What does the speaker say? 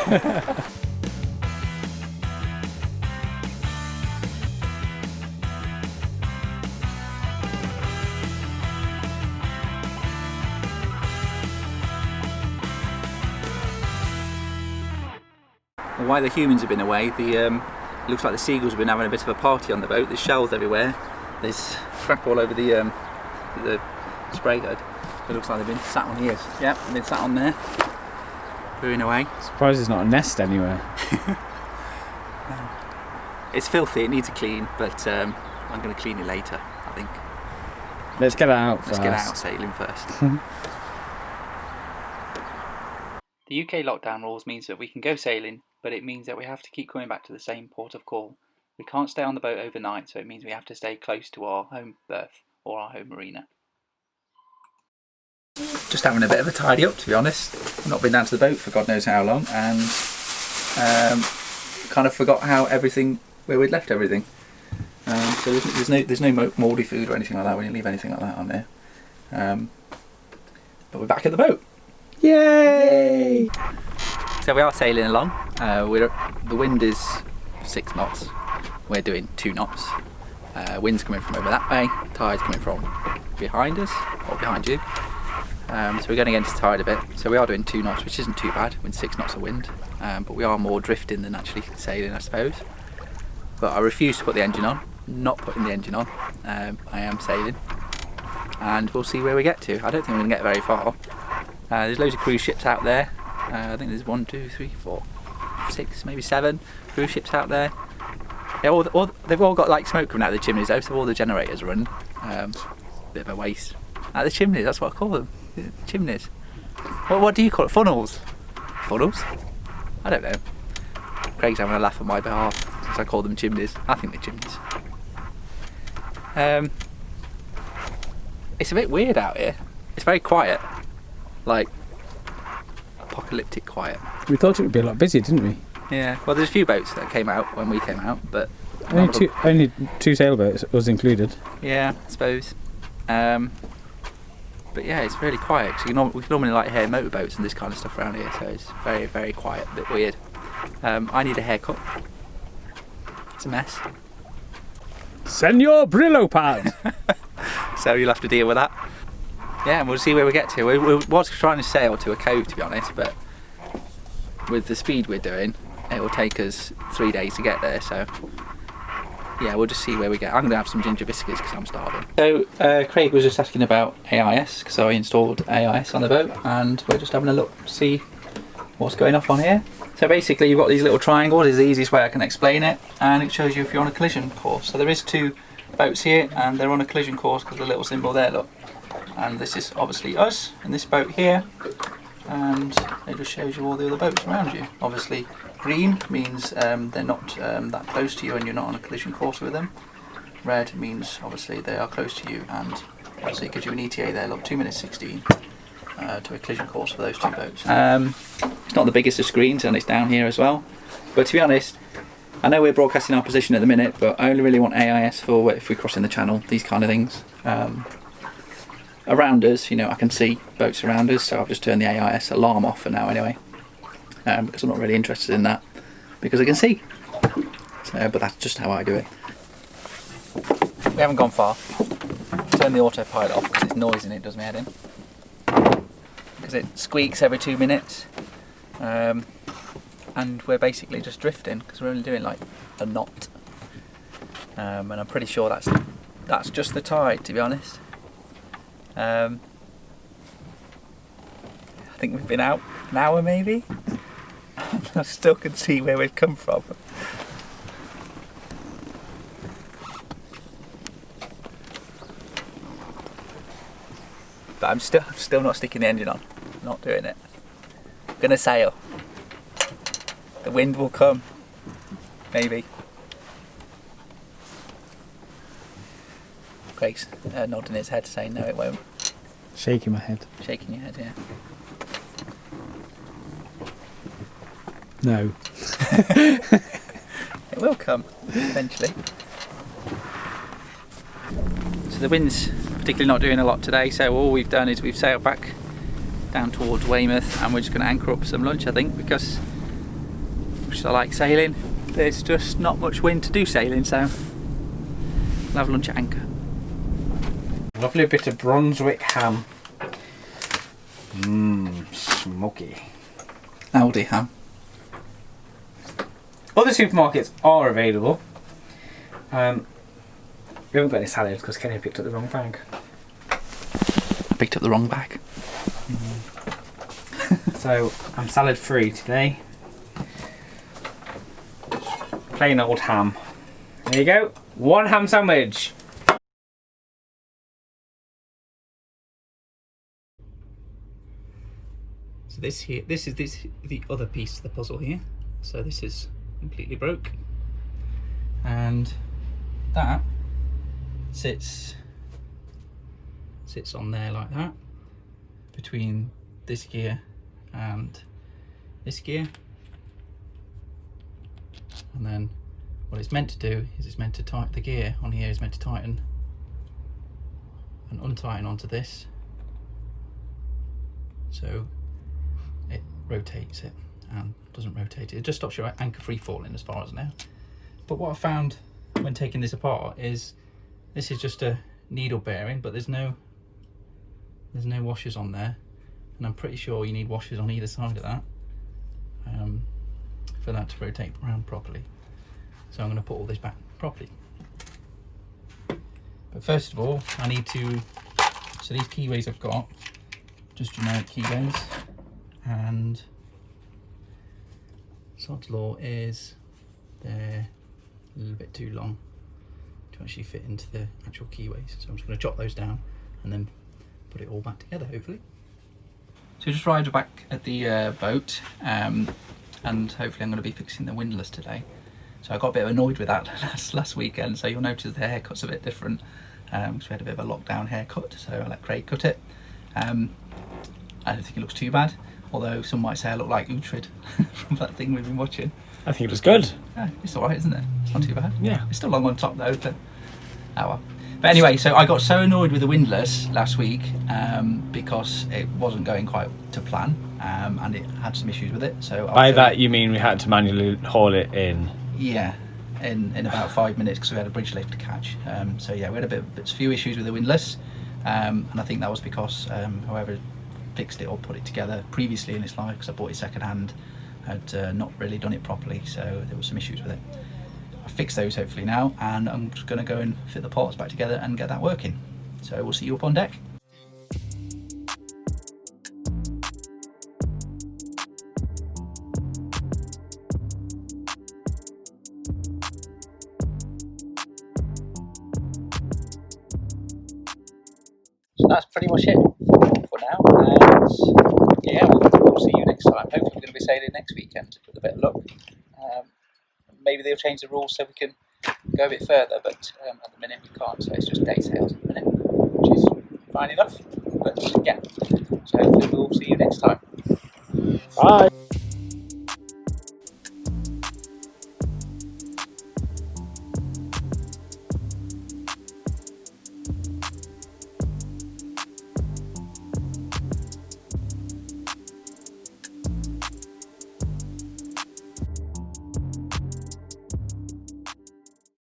While the humans have been away, it looks like the seagulls have been having a bit of a party on the boat. There's shells everywhere. There's crap all over the spray hood. It looks like they've been sat on here. Yep, they've been sat on there, brewing away. Surprised there's not a nest anywhere. It's filthy, it needs a clean, but I'm going to clean it later, I think. Let's get it out first. Let's get out sailing first. The UK lockdown rules means that we can go sailing, but it means that we have to keep coming back to the same port of call. We can't stay on the boat overnight, so it means we have to stay close to our home berth or our home marina. Just having a bit of a tidy up, to be honest. I've not been down to the boat for God knows how long, and kind of forgot where we'd left everything. So there's no mouldy food or anything like that. We didn't leave anything like that on there. But we're back at the boat. Yay! So we are sailing along. The wind is 6 knots. We're doing 2 knots. Wind's coming from over that way. Tide's coming from behind us or behind you. So we're going against the tide a bit. So we are doing 2 knots, which isn't too bad with 6 knots of wind. But we are more drifting than actually sailing, I suppose. But I refuse to put the engine on. Not putting the engine on. I am sailing, and we'll see where we get to. I don't think we're going to get very far. There's loads of cruise ships out there. I think there's 1, 2, 3, 4, 6, maybe 7 cruise ships out there. They've all got like smoke coming out of the chimneys though, so all the generators run. Bit of a waste. Out the chimneys, that's what I call them. Chimneys. What do you call it? Funnels? Funnels? I don't know. Craig's having a laugh on my behalf since I call them chimneys. I think they're chimneys. It's a bit weird out here. It's very quiet. Like apocalyptic quiet. We thought it would be a lot busier, didn't we? Yeah, well there's a few boats that came out when we came out, but only two sailboats was included. Yeah, I suppose. But yeah, it's really quiet because we can normally like hear motorboats and this kind of stuff around here, so it's very, very quiet, a bit weird. I need a haircut. It's a mess. Senor Brillo pad. So you'll have to deal with that. Yeah, and we'll see where we get to. We was trying to sail to a cove, to be honest, but with the speed we're doing, it will take us 3 days to get there, so yeah, we'll just see where we get. I'm going to have some ginger biscuits because I'm starving. So Craig was just asking about AIS, because I installed AIS on the boat, and we're just having a look to see what's going off on here. So basically you've got these little triangles, is the easiest way I can explain it, and it shows you if you're on a collision course. So there is 2 boats here, and they're on a collision course because of the little symbol there, look. And this is obviously us in this boat here, and it just shows you all the other boats around you. Obviously green means they're not that close to you and you're not on a collision course with them. Red means obviously they are close to you, and obviously it gives you an ETA there, look, 2 minutes 16 to a collision course for those 2 boats. It's not the biggest of screens, and it's down here as well, but to be honest, I know we're broadcasting our position at the minute, but I only really want AIS for if we're crossing the channel, these kind of things. Around us, you know, I can see boats around us, so I've just turned the AIS alarm off for now anyway, because I'm not really interested in that, because I can see. So, but that's just how I do it. We haven't gone far. Turn the autopilot off because it's noising, it does my head in. Because it squeaks every 2 minutes. And we're basically just drifting because we're only doing like a knot. And I'm pretty sure that's just the tide, to be honest. I think we've been out an hour maybe. I still can see where we've come from. But I'm still not sticking the engine on. Not doing it. I'm gonna sail. The wind will come. Maybe. Craig's nodding his head saying no it won't. Shaking my head. Shaking your head, yeah. No. It will come, eventually. So the wind's particularly not doing a lot today, so all we've done is we've sailed back down towards Weymouth, and we're just going to anchor up some lunch, I think, because much as I like sailing, there's just not much wind to do sailing, so we'll have lunch at anchor. Lovely bit of Brunswick ham. Mmm, smoky. Aldi ham. Other supermarkets are available. We haven't got any salads because Kenny picked up the wrong bag. I picked up the wrong bag. So I'm salad free today. Plain old ham. There you go. One ham sandwich. So this is the other piece of the puzzle here. So this is completely broke, and that sits on there like that between this gear and this gear, and then what it's meant to do is it's meant to tighten the gear on here is meant to tighten and untighten onto this, so it rotates it and doesn't rotate it. It just stops your anchor free falling as far as now. But what I found when taking this apart is this is just a needle bearing, but there's no washers on there, and I'm pretty sure you need washers on either side of that for that to rotate around properly. So I'm going to put all this back properly. But first of all, I need to, so these keyways I've got, just generic keyways, and sod's law is they're a little bit too long to actually fit into the actual keyways. So I'm just going to chop those down and then put it all back together, hopefully. So just arrived back at the boat, and hopefully I'm going to be fixing the windlass today. So I got a bit annoyed with that last weekend, so you'll notice the haircut's a bit different, because we had a bit of a lockdown haircut, so I let Craig cut it. I don't think it looks too bad, although some might say I look like Uhtred from that thing we've been watching. I think it looks good. Yeah, it's alright, isn't it? It's not too bad. Yeah. It's still long on top though, but oh well. But anyway, so I got so annoyed with the windlass last week because it wasn't going quite to plan, and it had some issues with it. So By that you mean we had to manually haul it in? Yeah, in about 5 minutes because we had a bridge lift to catch. So yeah, we had a few issues with the windlass, and I think that was because whoever fixed it or put it together previously in its life, because I bought it second hand, had not really done it properly, so there were some issues with it. I fixed those hopefully now, and I'm just going to go and fit the parts back together and get that working. So we'll see you up on deck. So that's pretty much it for now, and yeah, we'll see you next time. Hopefully we're going to be sailing next weekend with a bit of luck. Maybe they'll change the rules so we can go a bit further, but at the minute we can't, so it's just day sails at the minute, which is fine enough. But yeah, so hopefully we'll see you next time. Bye.